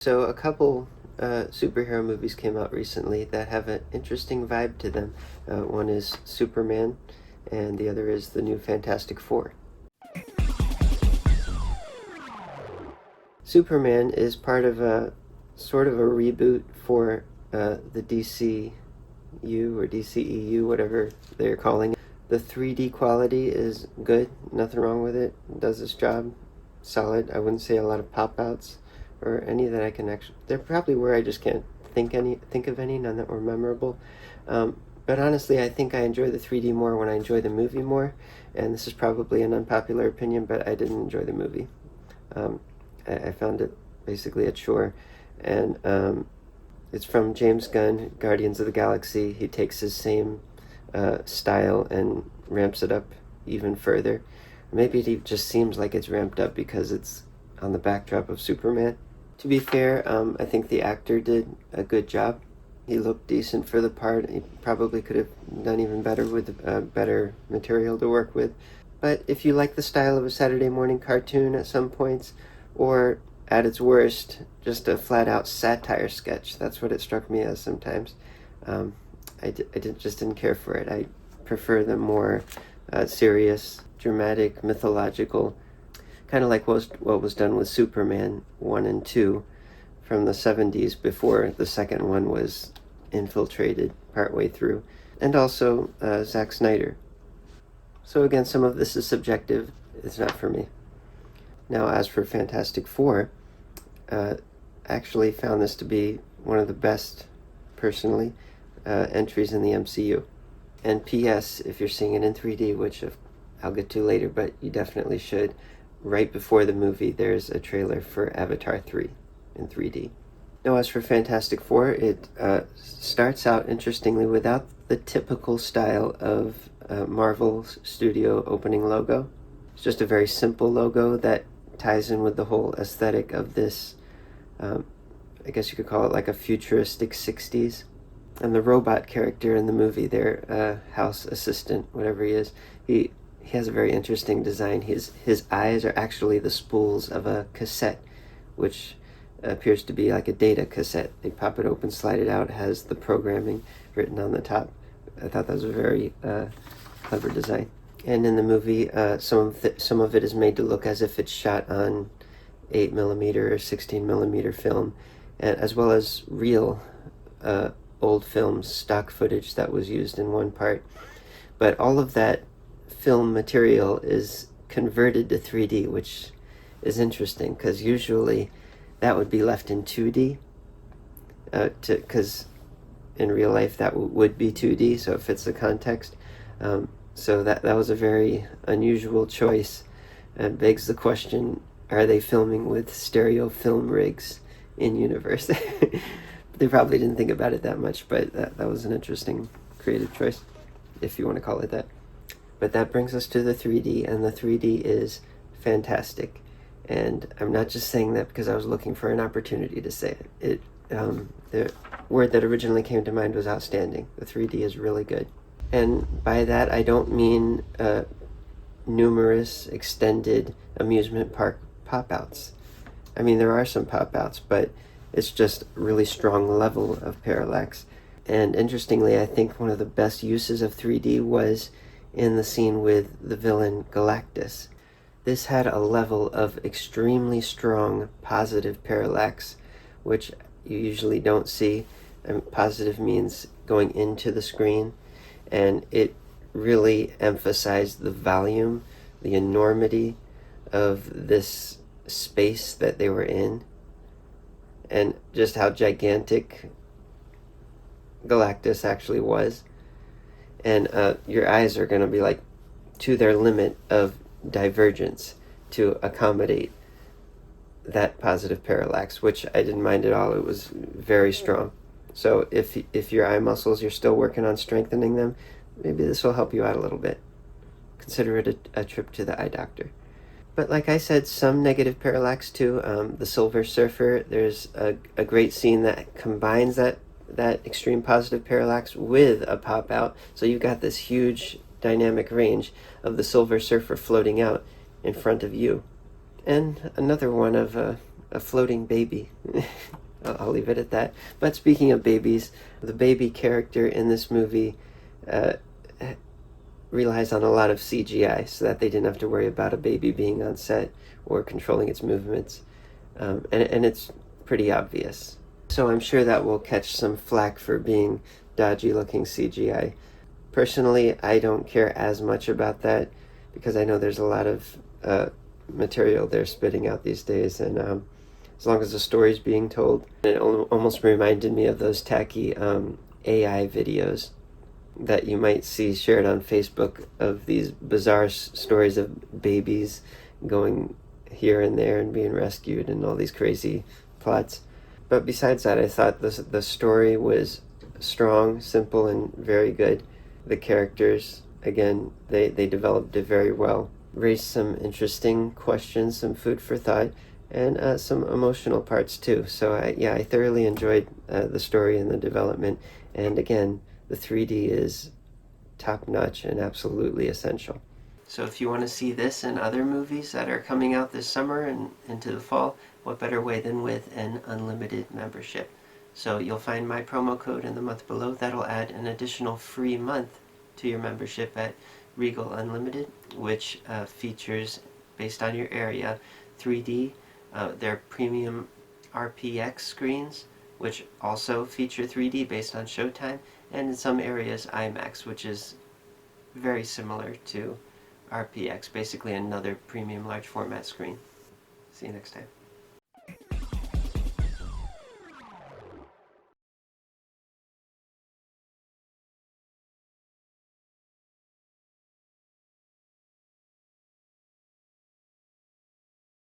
So a couple superhero movies came out recently that have an interesting vibe to them. One is Superman, and the other is the new Fantastic Four. Superman is part of a sort of a reboot for the DCU or DCEU, whatever they're calling it. The 3D quality is good, nothing wrong with it. It does its job, solid. I wouldn't say a lot of pop outs or any that I can actually. They're probably where I just can't think of any, none that were memorable. But honestly, I think I enjoy the 3D more when I enjoy the movie more. And this is probably an unpopular opinion, but I didn't enjoy the movie. I found it basically a chore, and it's from James Gunn, Guardians of the Galaxy. He takes his same style and ramps it up even further. Maybe it just seems like it's ramped up because it's on the backdrop of Superman. To be fair, I think the actor did a good job. He looked decent for the part. He probably could have done even better with better material to work with. But if you like the style of a Saturday morning cartoon at some points, or at its worst, just a flat-out satire sketch, that's what it struck me as sometimes. Just didn't care for it. I prefer the more serious, dramatic, mythological, kind of like what was done with Superman 1 and 2 from the 70s before the second one was infiltrated partway through. And also Zack Snyder. So again, some of this is subjective. It's not for me. Now, as for Fantastic Four, I actually found this to be one of the best, personally, entries in the MCU. And P.S., if you're seeing it in 3D, which I'll get to later, but you definitely should, right before the movie, there's a trailer for Avatar 3 in 3D. Now, as for Fantastic Four, it starts out, interestingly, without the typical style of Marvel Studio opening logo. It's just a very simple logo that ties in with the whole aesthetic of this, I guess you could call it like a futuristic 60s. And the robot character in the movie, their house assistant, whatever he is, he has a very interesting design. His eyes are actually the spools of a cassette, which appears to be like a data cassette. They pop it open, slide it out, it has the programming written on the top. I thought that was a very clever design. And in the movie, some of it is made to look as if it's shot on 8mm or 16mm film, and as well as real old film stock footage that was used in one part. But all of that film material is converted to 3D, which is interesting because usually that would be left in 2D, because in real life that would be 2D, so it fits the context. So that was a very unusual choice, and begs the question, are they filming with stereo film rigs in universe? They probably didn't think about it that much, but that was an interesting creative choice, if you want to call it that. But that brings us to the 3D, and the 3D is fantastic. And I'm not just saying that because I was looking for an opportunity to say it. The word that originally came to mind was outstanding. The 3D is really good. And by that, I don't mean numerous extended amusement park pop-outs. I mean, there are some pop-outs, but it's just really strong level of parallax. And interestingly, I think one of the best uses of 3D was in the scene with the villain Galactus. This had a level of extremely strong positive parallax, which you usually don't see. Positive means going into the screen, and it really emphasized the volume, the enormity of this space that they were in, and just how gigantic Galactus actually was. And your eyes are going to be like to their limit of divergence to accommodate that positive parallax, which I didn't mind at all. It was very strong. So if your eye muscles, you're still working on strengthening them, maybe this will help you out a little bit. Consider it a trip to the eye doctor. But like I said, some negative parallax too. The Silver Surfer, there's a great scene that combines that extreme positive parallax with a pop out. So you've got this huge dynamic range of the Silver Surfer floating out in front of you. And another one of a floating baby. I'll leave it at that. But speaking of babies, the baby character in this movie uh, relies on a lot of CGI so that they didn't have to worry about a baby being on set or controlling its movements. And it's pretty obvious. So I'm sure that will catch some flack for being dodgy looking CGI. Personally, I don't care as much about that because I know there's a lot of material they're spitting out these days, and as long as the story's being told, it almost reminded me of those tacky AI videos that you might see shared on Facebook of these bizarre stories of babies going here and there and being rescued and all these crazy plots. But besides that, I thought the story was strong, simple, and very good. The characters, again, they developed it very well. Raised some interesting questions, some food for thought, and some emotional parts too. So I thoroughly enjoyed the story and the development. And again, the 3D is top notch and absolutely essential. So if you want to see this and other movies that are coming out this summer and into the fall, what better way than with an unlimited membership? So you'll find my promo code in the month below. That'll add an additional free month to your membership at Regal Unlimited, which features, based on your area, 3D, their premium RPX screens, which also feature 3D based on showtime, and in some areas IMAX, which is very similar to RPX, basically another premium large format screen. See you next time.